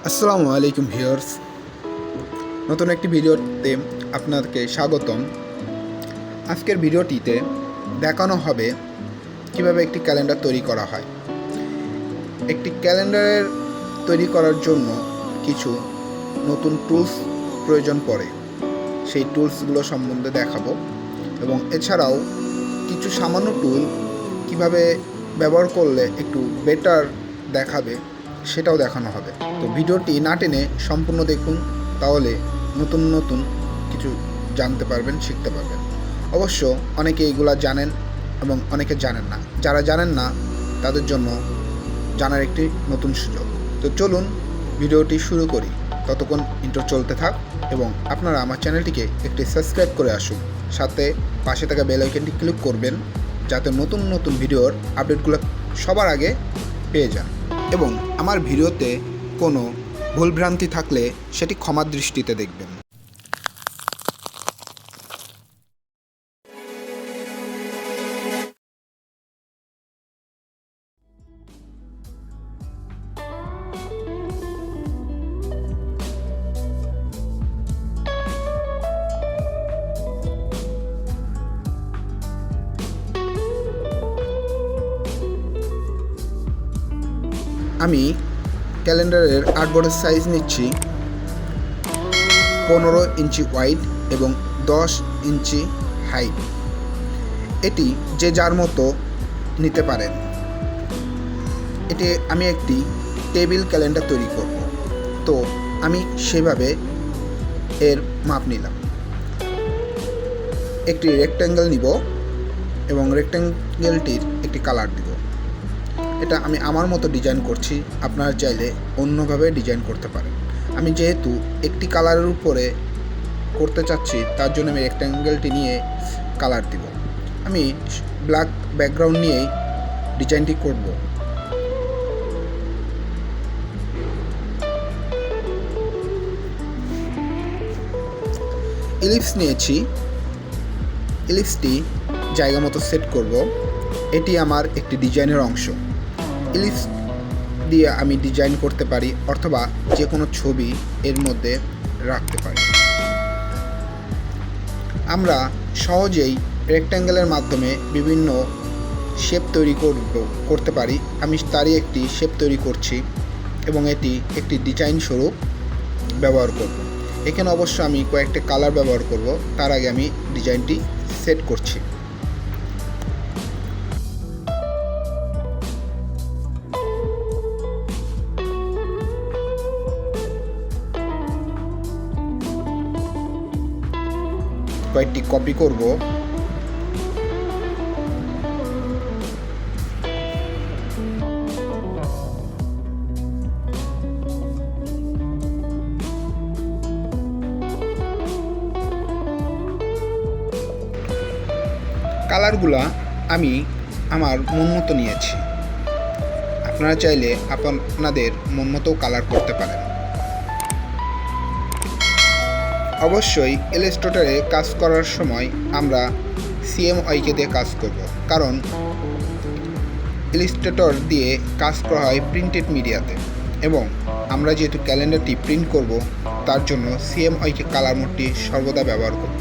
আসসালামু আলাইকুম ভিউয়ার্স, নতুন একটি ভিডিওতে আপনাদেরকে স্বাগতম। আজকের ভিডিওটিতে দেখানো হবে কিভাবে একটি ক্যালেন্ডার তৈরি করা হয়। একটি ক্যালেন্ডারের তৈরি করার জন্য কিছু নতুন টুলস প্রয়োজন পড়ে, সেই টুলসগুলো সম্বন্ধে দেখাবো এবং এছাড়াও কিছু সামান্য টুল কিভাবে ব্যবহার করলে একটু বেটার দেখাবে সেটাও দেখানো হবে। তো ভিডিওটি না টেনে সম্পূর্ণ দেখুন, তাহলে নতুন নতুন কিছু জানতে পারবেন, শিখতে পারবেন। অবশ্য অনেকে এগুলা জানেন এবং অনেকে জানেন না। যারা জানেন না তাদের জন্য জানার একটি নতুন সুযোগ। তো চলুন ভিডিওটি শুরু করি। ততক্ষণ ইন্ট্রো চলতে থাক এবং আপনারা আমার চ্যানেলটিকে একটি সাবস্ক্রাইব করে আসুন, সাথে পাশে থাকা বেল আইকনটি ক্লিক করবেন যাতে নতুন নতুন ভিডিওর আপডেটগুলো সবার আগে পেয়ে যান। এবং আমার ভিডিওতে কোনো ভুলভ্রান্তি থাকলে সেটি ক্ষমার দৃষ্টিতে দেখবেন। আমি ক্যালেন্ডারের আর্টবোর্ডের সাইজ নিচ্ছি 15 ইঞ্চি ওয়াইড এবং 10 ইঞ্চি হাইট। এটি যে যার মতো নিতে পারেন। আমি একটি টেবিল ক্যালেন্ডার তৈরি করব, তো আমি সেভাবে এর মাপ নিলাম। একটি রেক্ট্যাঙ্গেল নিব এবং রেক্ট্যাঙ্গেলটির একটি কালার দিব। এটা আমি আমার মতো ডিজাইন করছি, আপনারা চাইলে অন্যভাবে ডিজাইন করতে পারেন। আমি যেহেতু একটি কালারের উপরে করতে চাচ্ছি, তার জন্য আমি রেক্ট্যাঙ্গেলটি নিয়ে কালার দিব। আমি ব্ল্যাক ব্যাকগ্রাউন্ড নিয়েই ডিজাইনটি করব। ইলিপস নিয়েছি, ইলিপসটি জায়গা মতো সেট করব। এটি আমার একটি ডিজাইনের অংশ। ইলিপস দিয়ে আমি ডিজাইন করতে পারি অথবা যে কোনো ছবি এর মধ্যে রাখতে পারি। আমরা সহজেই রেক্ট্যাঙ্গেলের মাধ্যমে বিভিন্ন শেপ তৈরি করতে পারি। আমি তারই একটি শেপ তৈরি করছি এবং এটি একটি ডিজাইন স্বরূপ ব্যবহার করব। এখানে অবশ্য আমি কয়েকটা কালার ব্যবহার করব, তার আগে আমি ডিজাইনটি সেট করছি। কয়েকটি কপি করব। কালারগুলা আমি আমার মন মতো নিয়েছি। আপনারা চাইলে আপনাদের মন মতো কালার করতে পারেন। অবশ্যই ইলাস্ট্রেটরে কাজ করার সময় আমরা CMYK দিয়ে কাজ করব, কারণ ইলাস্ট্রেটর দিয়ে কাজ করা হয় প্রিন্টেড মিডিয়াতে এবং আমরা যেহেতু ক্যালেন্ডারটি প্রিন্ট করব, তার জন্য CMYK কালার মোডটি সর্বদা ব্যবহার করব।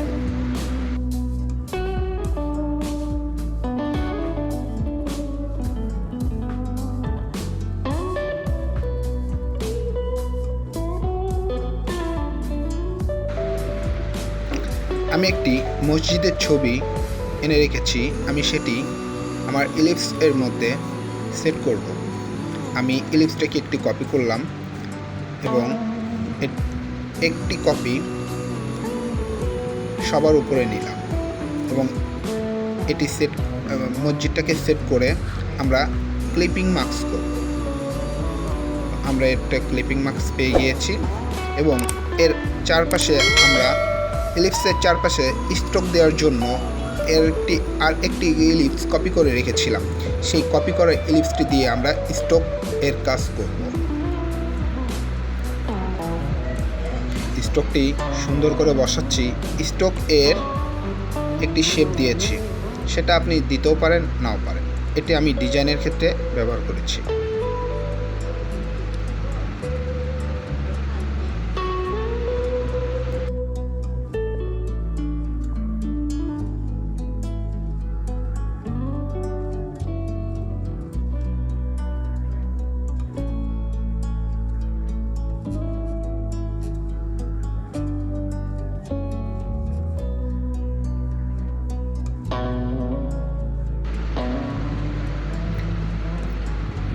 আমি একটি মসজিদের ছবি এনে রেখেছি, আমি সেটি আমার ইলিপস এর মধ্যে সেট করব। আমি ইলিপসটাকে একটি কপি করলাম এবং একটি কপি সবার উপরে নিলাম এবং এটি মসজিদটাকে সেট করে আমরা ক্লিপিং মার্কস করব। আমরা একটা ক্লিপিং মার্কস পেয়ে গিয়েছি এবং এর চারপাশে আমরা ইলিপসের চারপাশে স্ট্রোক দেওয়ার জন্য একটি ইলিপস কপি করে রেখেছিলাম। সেই কপি করা ইলিপসটি দিয়ে আমরা স্ট্রোক এর কাজ করব। স্ট্রোকটি সুন্দর করে বসাচ্ছি। স্ট্রোক এর একটি শেপ দিয়েছি, সেটা আপনি দিতেও পারেন, নাও পারেন। এটি আমি ডিজাইনের ক্ষেত্রে ব্যবহার করেছি।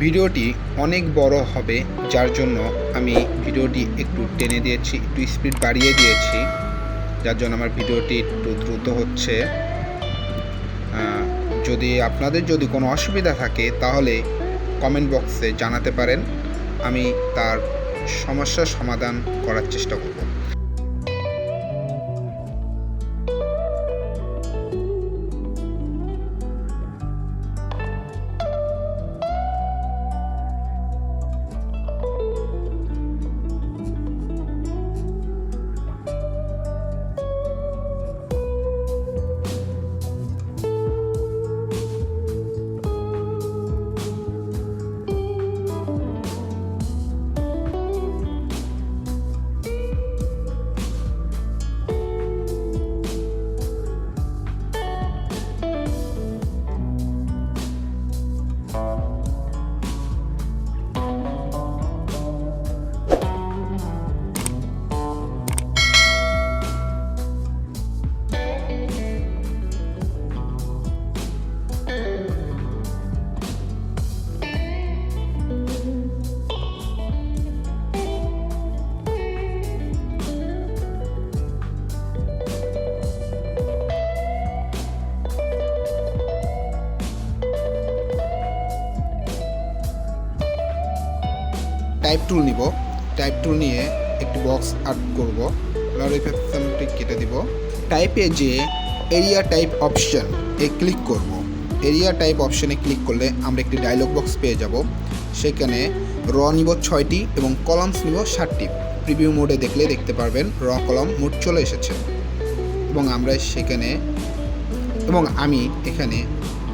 ভিডিওটি অনেক বড় হবে, যার জন্য আমি ভিডিওটি একটু টেনে দিয়েছি, একটু স্পিড বাড়িয়ে দিয়েছি, যার জন্য আমার ভিডিওটি একটু দ্রুত হচ্ছে। আপনাদের যদি কোনো অসুবিধা থাকে তাহলে কমেন্ট বক্সে জানাতে পারেন, আমি তার সমস্যার সমাধান করার চেষ্টা করব। টাইপ টুল নিব, টাইপ টুল নিয়ে একটি বক্স আর্ট করব, রিফ্লেকশনটি কেটে দিব। টাইপে যে area type option A click করব। এরিয়া টাইপ অপশনে ক্লিক করলে আমরা একটি ডায়লগ বক্স পেয়ে যাব। সেখানে র নিব 6টি এবং কলামস নিব 7টি। প্রিভিউ মোডে দেখলে দেখতে পারবেন র কলাম মোড চলে এসেছে। এবং আমি এখানে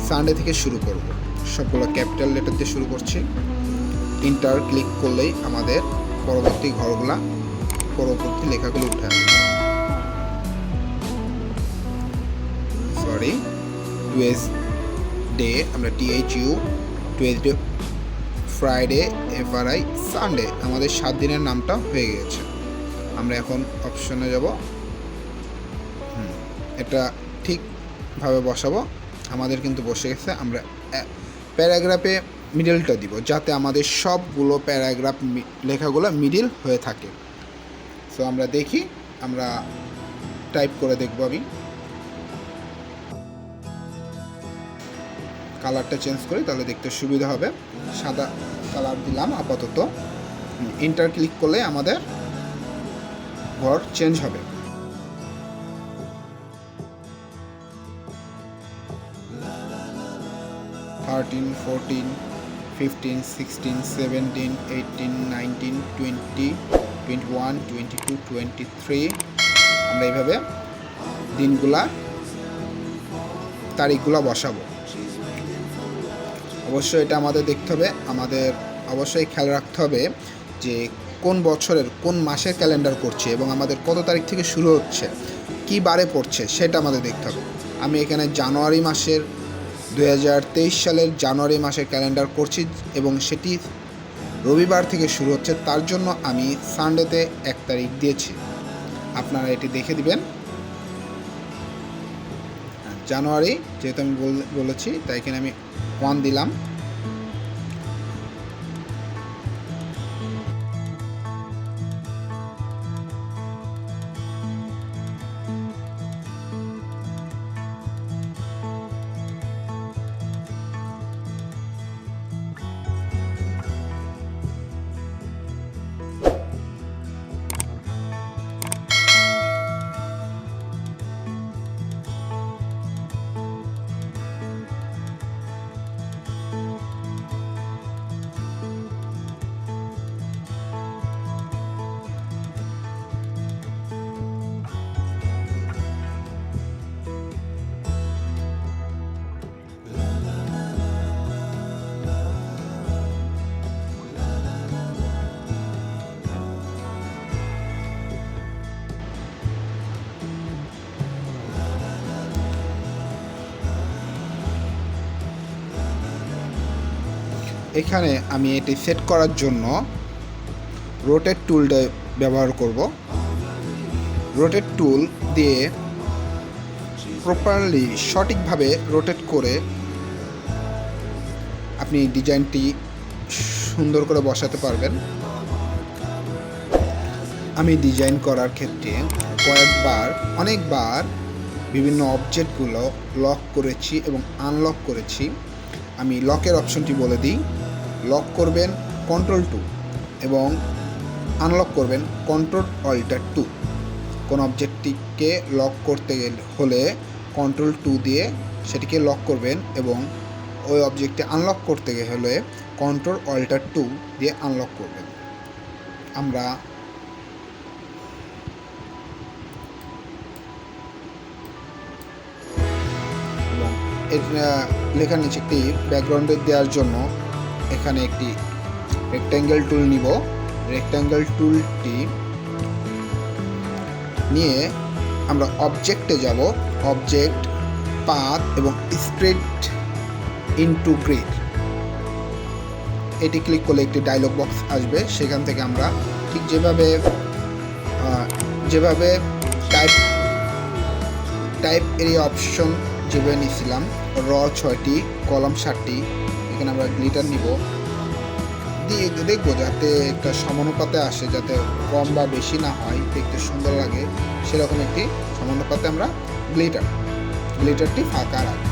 সানডে থেকে শুরু করব। সবগুলো ক্যাপিটাল লেটার দিয়ে শুরু করছি। ইন্টার ক্লিক করলেই আমাদের পরবর্তী লেখাগুলো উঠে আসবে। টুয়েসডে আমরা THU, Tuesday, Friday FRI, Sunday আমাদের 7 দিনের নামটা হয়ে গেছে। আমরা এখন অপশনে যাব, এটা ঠিকভাবে বসাবো। আমাদের কিন্তু বসে গেছে। আমরা প্যারাগ্রাফে মিডলটা দিব, যাতে আমাদের সবগুলো প্যারাগ্রাফ লেখাগুলো মিডল হয়ে থাকে। সো আমরা দেখি, আমরা টাইপ করে দেখব। আমি কালারটা চেঞ্জ করি, তাহলে দেখতে সুবিধা হবে। সাদা কালার দিলাম আপাতত। ইন্টার ক্লিক করলে আমাদের ঘর চেঞ্জ হবে। (13, 14, 15, 16, 17, 18, 19, 20, 21, 22, 23 আমরা এইভাবে তারিখগুলা বসাবো। অবশ্যই এটা আমাদের দেখতে হবে, আমাদের অবশ্যই খেয়াল রাখতে হবে যে কোন বছরের কোন মাসের ক্যালেন্ডার করছে এবং আমাদের কত তারিখ থেকে শুরু হচ্ছে, কী বারে পড়ছে সেটা আমাদের দেখতে হবে। আমি এখানে 2023 সালের জানুয়ারি মাসের ক্যালেন্ডার করছি এবং সেটি রবিবার থেকে শুরু হচ্ছে, তার জন্য আমি সানডেতে 1 তারিখ দিয়েছি। আপনারা এটি দেখে দিবেন। জানুয়ারি যেহেতু আমি বলেছি, তাই এখানে আমি 1 দিলাম। এখানে আমি এটি সেট করার জন্য রোটেট টুলটা ব্যবহার করব। রোটেট টুল দিয়ে প্রপারলি সঠিকভাবে রোটেট করে আপনি ডিজাইনটি সুন্দর করে বসাতে পারবেন। আমি ডিজাইন করার ক্ষেত্রে অনেকবার বিভিন্ন অবজেক্টগুলো লক করেছি এবং আনলক করেছি। আমি লকের অপশনটি বলে দিই। লক করবেন Ctrl+2 এবং আনলক করবেন Ctrl+Alt+2। কোন অবজেক্টটিকে লক করতে হলে Ctrl+2 দিয়ে সেটিকে লক করবেন এবং ওই অবজেক্টটি আনলক করতে হলে Ctrl+Alt+2 দিয়ে আনলক করবেন। আমরা লেখার নিচে একটি ব্যাকগ্রাউন্ডে দেওয়ার জন্য এখানে একটি রেক্ট্যাঙ্গেল টুল নিব। রেক্ট্যাঙ্গেল টুলটি নিয়ে আমরা অবজেক্টে যাব। অবজেক্ট, পাথ এবং স্প্রেড ইনটু গ্রিড, এটি ক্লিক করলে একটি ডায়লগ বক্স আসবে। সেখান থেকে আমরা ঠিক যেভাবে টাইপ এরিয়া অপশন যেভাবে নিয়েছিলাম, র 6টি, কলাম 7টি, এখানে আমরা গ্লিটার নিব, দিয়ে দেখবো যাতে একটা সমানুপাতে আসে, যাতে কম বা বেশি না হয়, দেখতে সুন্দর লাগে সেরকম একটি সমানুপাতে আমরা গ্লিটারটি ফাঁকা রাখবো।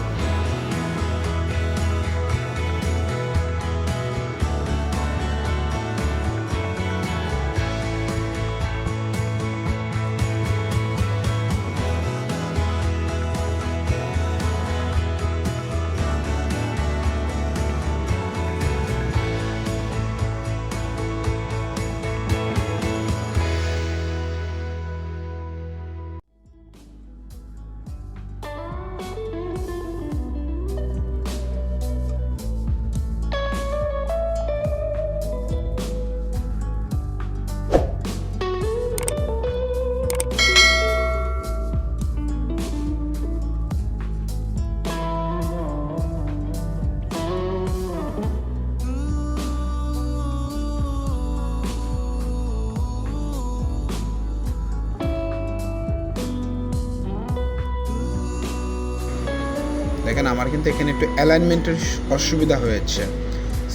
দেখেন আমার কিন্তু এখানে একটু অ্যালাইনমেন্টের অসুবিধা হয়েছে।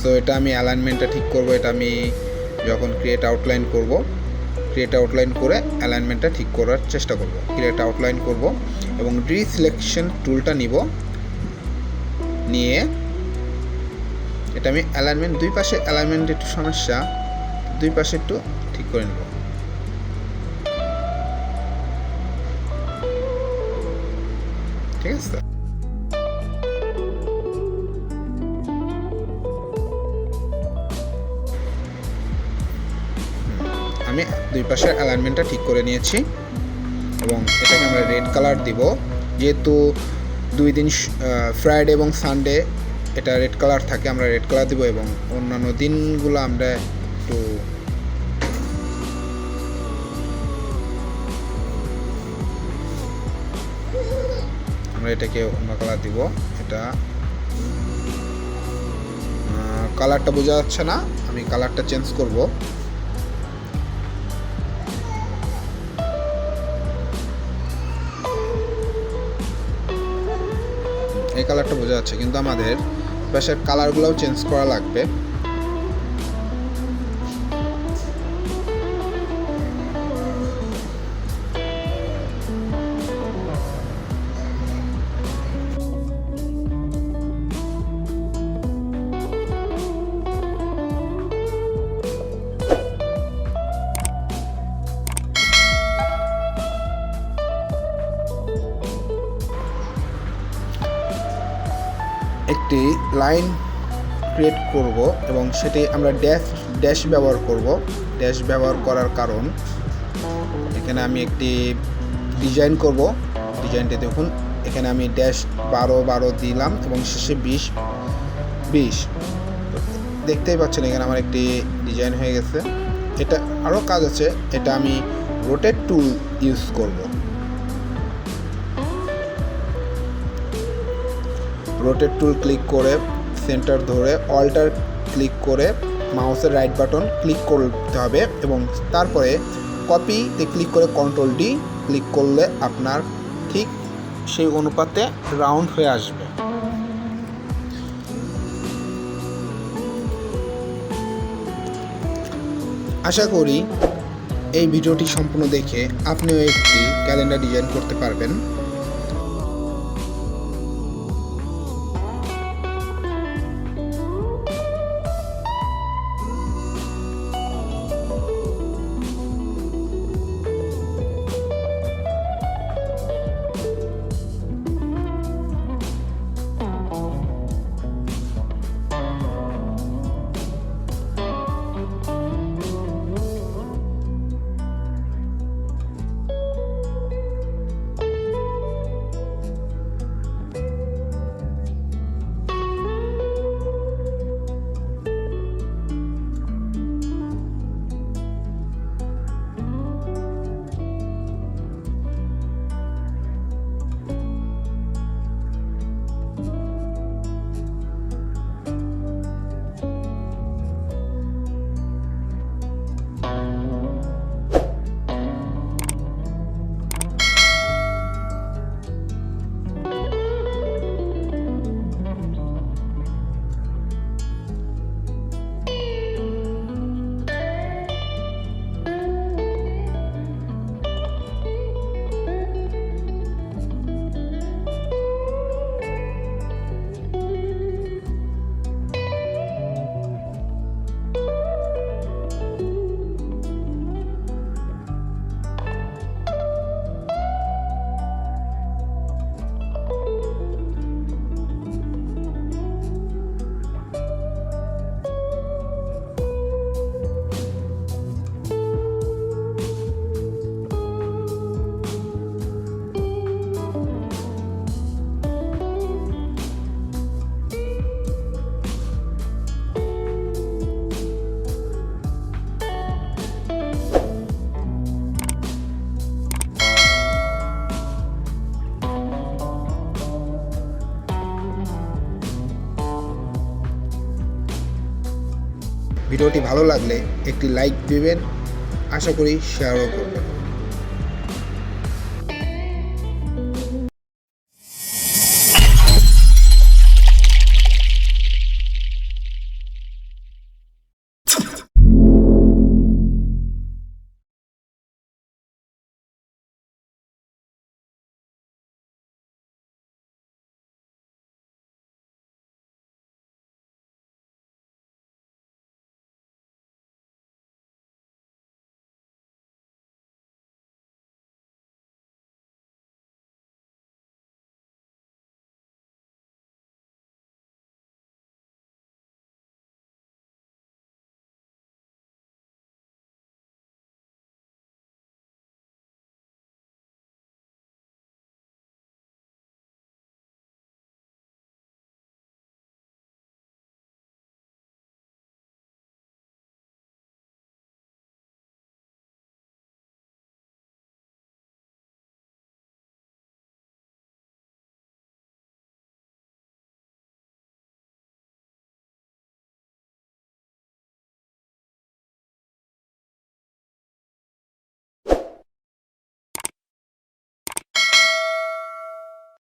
সো এটা আমি অ্যালাইনমেন্টটা ঠিক করব। এটা আমি যখন ক্রিয়েট আউটলাইন করে অ্যালাইনমেন্টটা ঠিক করার চেষ্টা করব। ক্রিয়েট আউটলাইন করব এবং রিসিলেকশন টুলটা নিয়ে এটা আমি অ্যালাইনমেন্ট, দুই পাশে অ্যালাইনমেন্ট একটু সমস্যা, দুই পাশে একটু ঠিক করে নেব। ঠিক আছে, আমি দুই পাশের অ্যালাইনমেন্টটা ঠিক করে নিয়েছি এবং এটাকে আমরা রেড কালার দিব। যেহেতু 2 দিন ফ্রাইডে এবং সানডে এটা রেড কালার থাকে, আমরা রেড কালার দিব এবং অন্যান্য দিনগুলো আমরা এটাকে অন্য কালার দিব। এটা কালারটা বোঝা যাচ্ছে না, আমি কালারটা চেঞ্জ করব। এই কালারটা বোঝা যাচ্ছে, কিন্তু আমাদের পাশের কালারগুলোও চেঞ্জ করা লাগবে। একটি লাইন ক্রিয়েট করব এবং সেটি আমরা ড্যাশ ব্যবহার করব। ড্যাশ ব্যবহার করার কারণ, এখানে আমি একটি ডিজাইন করব। ডিজাইনটি দেখুন, এখানে আমি ড্যাশ 12 দিলাম এবং শেষে 20 দেখতেই পাচ্ছেন এখানে আমার একটি ডিজাইন হয়ে গেছে। এটা আরও কাজ আছে, এটা আমি রোটেট টুল ইউজ করব। রোটেট টুল ক্লিক করে সেন্টার ধরে অল্টার ক্লিক করে মাউসের রাইট বাটন ক্লিক করতে হবে এবং তারপরে কপিতে ক্লিক করে Ctrl+D ক্লিক করলে আপনার ঠিক সেই অনুপাতে রাউন্ড হয়ে আসবে। আশা করি এই ভিডিওটি সম্পূর্ণ দেখে আপনিও একটি ক্যালেন্ডার ডিজাইন করতে পারবেন। ভিডিওটি ভালো লাগলে একটি লাইক দিবেন, আশা করি শেয়ারও করবেন।